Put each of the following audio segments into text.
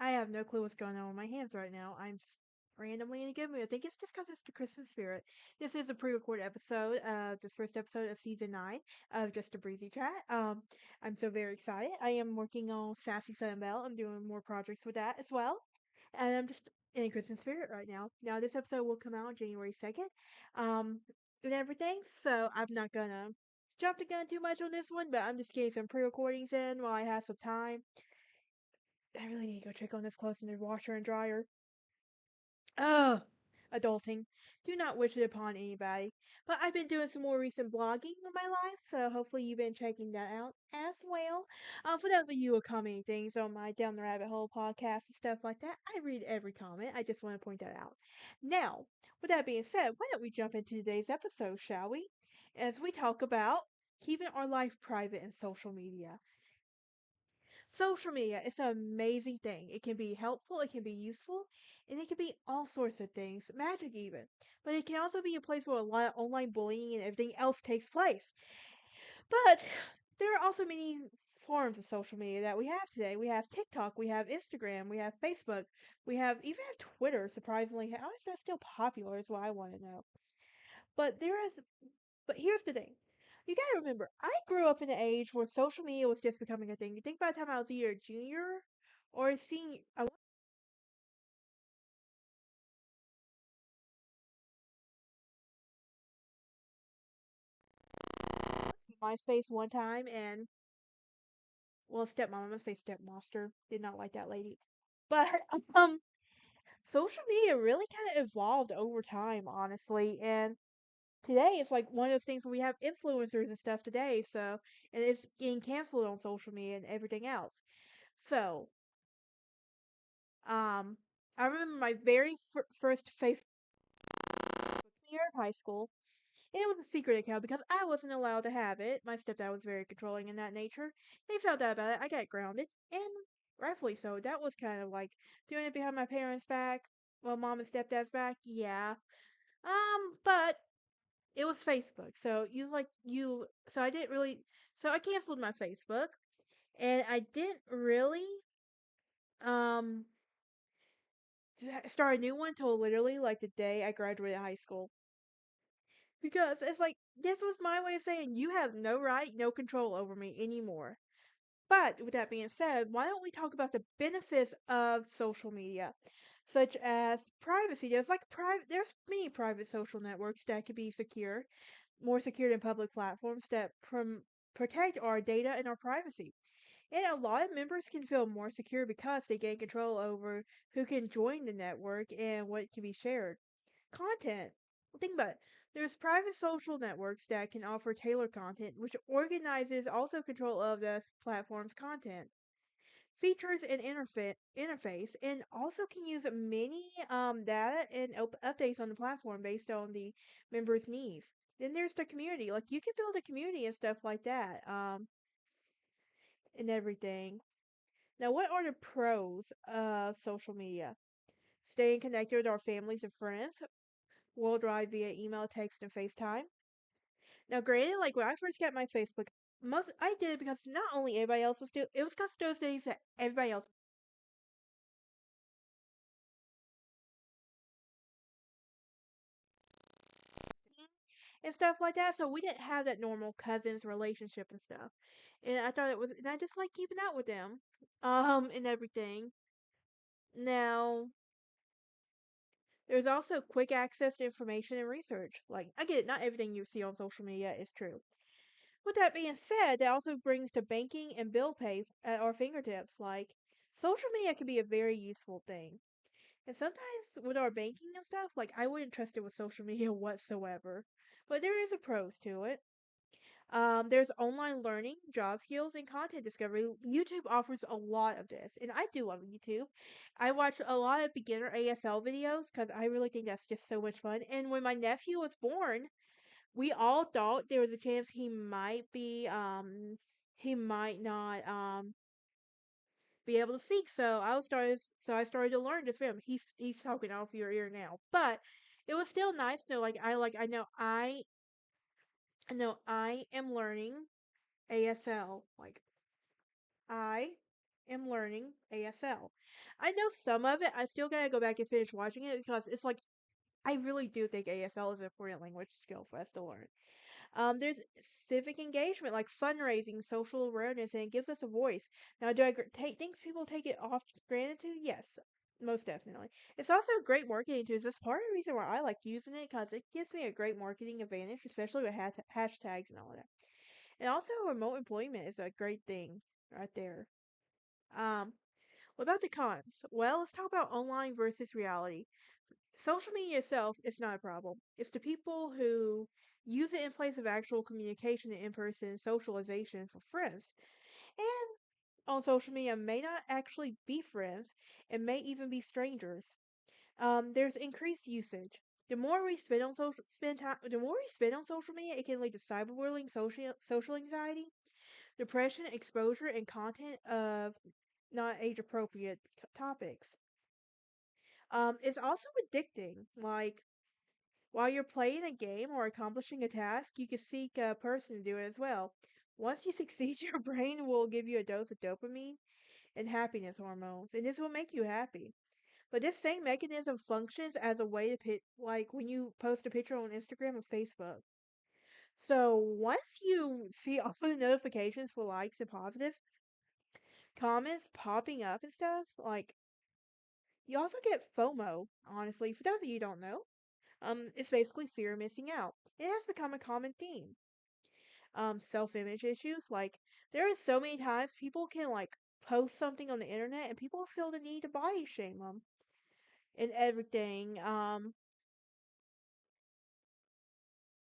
I have no clue what's going on with my hands right now. Randomly in a good mood. I think it's just because it's the Christmas spirit. This is a pre-recorded episode of the first episode of season 9 of Just a Breezy Chat. I'm so very excited. I am working on Sassy Sunbelt. I'm doing more projects with that as well, and I'm just in a Christmas spirit right now. Now this episode will come out January 2nd, um, and everything. So I'm not gonna jump the gun too much on this one, but I'm just getting some pre-recordings in while I have some time. I really need to go check on this clothes in the washer and dryer. Ugh, adulting. Do not wish it upon anybody. But I've been doing some more recent blogging in my life, so hopefully you've been checking that out as well. For those of you who are commenting things on my Down the Rabbit Hole podcast and stuff like that, I read every comment. I just want to point that out. Now, with that being said, why don't we jump into today's episode, shall we? As we talk about keeping our life private in social media. Social media is an amazing thing. It can be helpful, it can be useful, and it can be all sorts of things, magic even. But it can also be a place where a lot of online bullying and everything else takes place. But there are also many forms of social media that we have today. We have TikTok, we have Instagram, we have Facebook, we have Twitter, surprisingly. How is that still popular is what I want to know. But there is but here's the thing. You gotta remember, I grew up in an age where social media was just becoming a thing. You think by the time I was either a junior or a senior, I went to MySpace one time and, well, stepmom, I'm gonna say stepmaster, did not like that lady. But, um, social media really kind of evolved over time, honestly. And today it's like one of those things where we have influencers and stuff today. So, and it's getting canceled on social media and everything else. So, um, I remember my very first Facebook year of high school. And it was a secret account because I wasn't allowed to have it. My stepdad was very controlling in that nature. They found out about it. I got grounded, and rightfully so. That was kind of like doing it behind my parents' back, well, mom and stepdad's back. Yeah. But it was Facebook, so So I didn't really. So I canceled my Facebook, and I didn't really um start a new one until literally like the day I graduated high school. Because it's like, this was my way of saying you have no right, no control over me anymore. But with that being said, why don't we talk about the benefits of social media, such as privacy? There's many private social networks that could be secure, more secure than public platforms that protect our data and our privacy. And a lot of members can feel more secure because they gain control over who can join the network and what can be shared. Content. Well, think about it. There's private social networks that can offer tailored content, which organizes also control of the platform's content, features, and interface, and also can use many data and updates on the platform based on the members' needs. Then there's the community. Like you can build a community and stuff like that, and everything. Now, what are the pros of social media? Staying connected with our families and friends worldwide via email, text, and FaceTime. Now, granted, like when I first got my Facebook, most I did it because not only everybody else was doing it was because those days that everybody else and stuff like that. So we didn't have that normal cousins relationship and stuff. And I thought it was, and I just like keeping out with them, and everything. Now, there's also quick access to information and research. Like I get it, not everything you see on social media is true. With that being said, that also brings to banking and bill pay at our fingertips. Like, social media can be a very useful thing. And sometimes with our banking and stuff, like, I wouldn't trust it with social media whatsoever. But there is a pros to it. There's online learning, job skills, and content discovery. YouTube offers a lot of this, and I do love YouTube. I watch a lot of beginner ASL videos because I really think that's just so much fun. And when my nephew was born, we all thought there was a chance he might not be able to speak. So I started to learn this from him. He's talking off your ear now. But it was still nice to know I know I am learning ASL. Like I am learning ASL. I know some of it. I still gotta go back and finish watching it because it's like I really do think ASL is an important language skill for us to learn. There's civic engagement, like fundraising, social awareness, and it gives us a voice. Now, do I think people take it off granted too? Yes, most definitely. It's also a great marketing tool. That's part of the reason why I like using it because it gives me a great marketing advantage, especially with hashtags and all that. And also, remote employment is a great thing right there. Um, what about the cons? Well, let's talk about online versus reality. Social media itself is not a problem. It's the people who use it in place of actual communication and in person socialization for friends. And on social media may not actually be friends and may even be strangers. There's increased usage. The more we spend time, the more we spend on social media, it can lead to cyberbullying, social anxiety, depression, exposure, and content of not age appropriate topics. It's also addicting. Like while you're playing a game or accomplishing a task, you can seek a person to do it as well. Once you succeed, your brain will give you a dose of dopamine and happiness hormones, and this will make you happy. But this same mechanism functions as a way to like when you post a picture on Instagram or Facebook. So once you see all the notifications for likes and positive comments popping up and stuff, like you also get FOMO, honestly. For those of you who don't know, it's basically fear of missing out. It has become a common theme. Self-image issues, like there are so many times people can like post something on the internet and people feel the need to body shame them and everything. And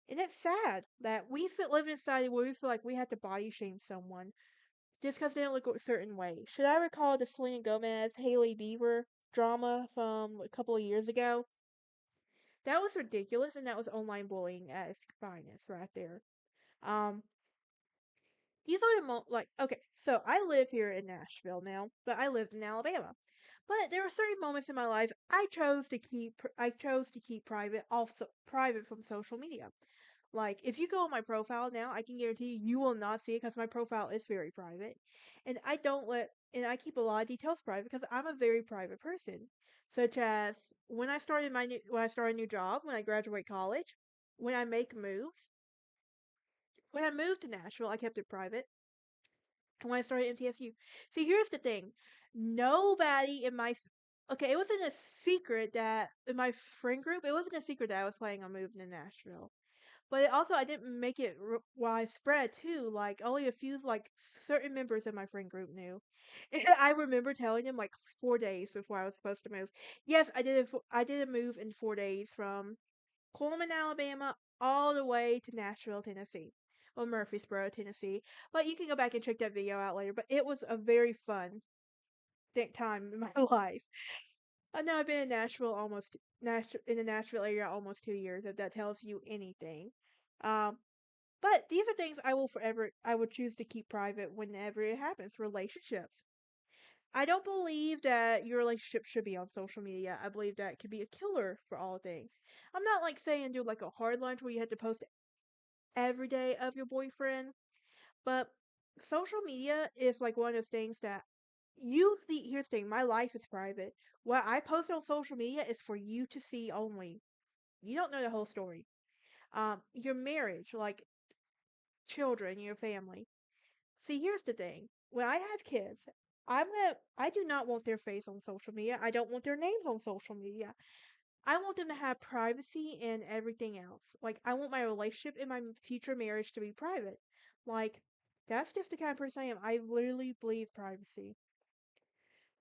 it's sad that we feel live in a society where we feel like we have to body shame someone just because they don't look a certain way. Should I recall the Selena Gomez, Hailey Bieber drama from a couple of years ago? That was ridiculous, and that was online bullying at its finest, right there. Um, these are the like okay, so I live here in Nashville now, but I lived in Alabama. But there were certain moments in my life I chose to keep private, also private from social media. Like if you go on my profile now, I can guarantee you will not see it because my profile is very private, and I keep a lot of details private because I'm a very private person. Such as when I start a new job, when I graduate college, when I make moves. When I moved to Nashville, I kept it private. And when I started MTSU, see, here's the thing: nobody in my okay, it wasn't a secret that in my friend group, it wasn't a secret that I was planning on moving to Nashville. But it also, I didn't make it widespread too. Like only a few, like certain members of my friend group knew. And I remember telling them like 4 days before I was supposed to move. Yes, I did a move in 4 days from Coleman, Alabama, all the way to Nashville, Tennessee. Well, Murfreesboro, Tennessee. But you can go back and check that video out later. But it was a very fun time in my life. I know I've been in in the Nashville area almost 2 years. If that tells you anything. Um, but these are things I would choose to keep private whenever it happens. Relationships. I don't believe that your relationship should be on social media. I believe that could be a killer for all things. I'm not like saying do like a hard lunch where you have to post every day of your boyfriend, but social media is like one of those things that here's the thing, my life is private. What I post on social media is for you to see only. You don't know the whole story. Your marriage, like children, your family. See, here's the thing. When I have kids, I do not want their face on social media. I don't want their names on social media. I want them to have privacy and everything else. Like, I want my relationship and my future marriage to be private. Like, that's just the kind of person I am. I literally believe privacy.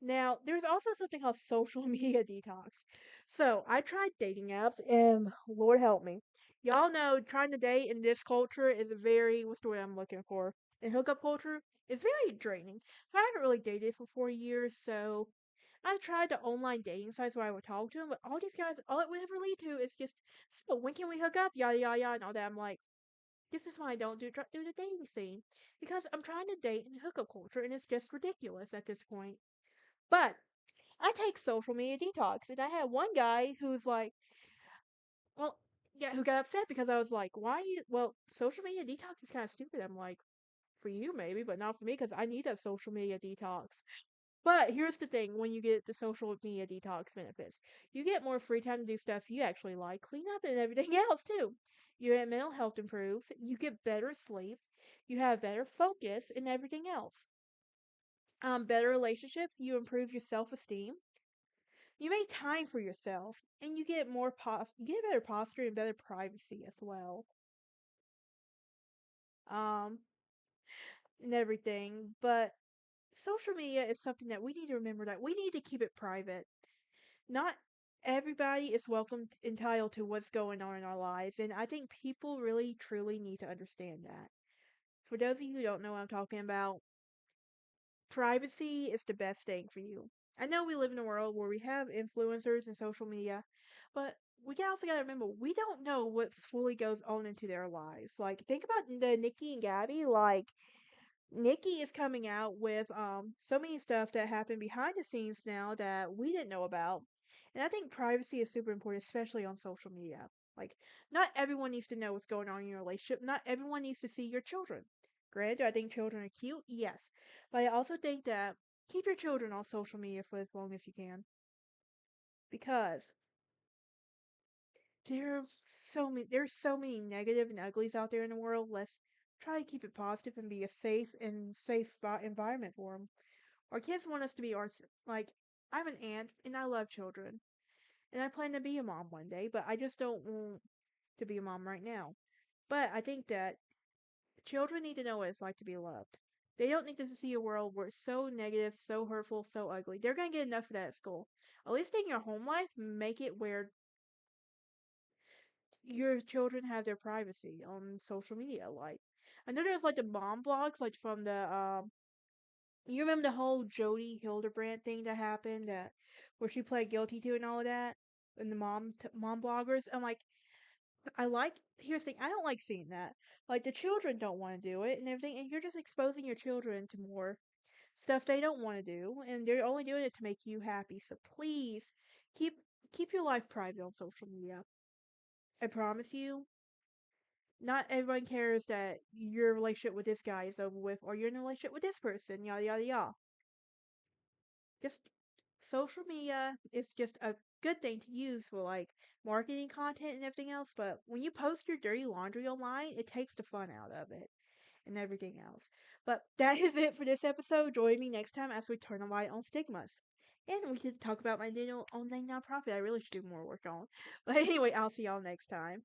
Now, there's also something called social media detox. So, I tried dating apps, and Lord help me. Y'all know trying to date in this culture is a very, what's the word I'm looking for? In hookup culture, is very draining. So, I haven't really dated for 4 years, so I've tried the online dating sites where I would talk to them, but all these guys, all it would ever lead to is just, so when can we hook up? Yada, yada, yada, and all that. I'm like, this is why I don't do the dating scene. Because I'm trying to date in hookup culture, and it's just ridiculous at this point. But I take social media detox, and I had one guy who's like, well, yeah, who got upset because I was like, why? Well, social media detox is kind of stupid. I'm like, for you maybe, but not for me because I need a social media detox. But here's the thing, when you get the social media detox benefits, you get more free time to do stuff you actually like, clean up and everything else too. Your mental health improves, you get better sleep, you have better focus and everything else. Better relationships, you improve your self-esteem, you make time for yourself, and you get you get better posture and better privacy as well. Um, and everything. But social media is something that we need to remember that we need to keep it private. Not everybody is entitled to what's going on in our lives, and I think people really truly need to understand that. For those of you who don't know what I'm talking about, privacy is the best thing for you. I know we live in a world where we have influencers and social media, but we also gotta remember we don't know what fully goes on into their lives. Like think about the Nikki and Gabby, like Nikki is coming out with so many stuff that happened behind the scenes now that we didn't know about. And I think privacy is super important, especially on social media. Like, not everyone needs to know what's going on in your relationship. Not everyone needs to see your children. Granted, I think children are cute, yes. But I also think that keep your children on social media for as long as you can. Because there's so many negative and uglies out there in the world. Let's try to keep it positive and be a safe environment for them. Our kids want us to be our like I'm an aunt and I love children and I plan to be a mom one day, but I just don't want to be a mom right now. But I think that children need to know what it's like to be loved. They don't need to see a world where it's so negative, so hurtful, so ugly. They're gonna get enough of that at school. At least in your home life, make it where your children have their privacy on social media. Like I know there's like the mom blogs, like from the you remember the whole Jody Hildebrandt thing that happened that where she pled guilty to and all of that, and the mom bloggers. I'm like, here's the thing, I don't like seeing that. Like the children don't want to do it and everything, and you're just exposing your children to more stuff they don't want to do, and they're only doing it to make you happy. So please keep keep your life private on social media. I promise you, not everyone cares that your relationship with this guy is over with, or you're in a relationship with this person. Yada yada yada. Just social media is just a good thing to use for like marketing content and everything else, but when you post your dirty laundry online, it takes the fun out of it and everything else. But that is it for this episode. Join me next time as we turn a light on stigmas. And we can talk about my online nonprofit I really should do more work on. But anyway, I'll see y'all next time.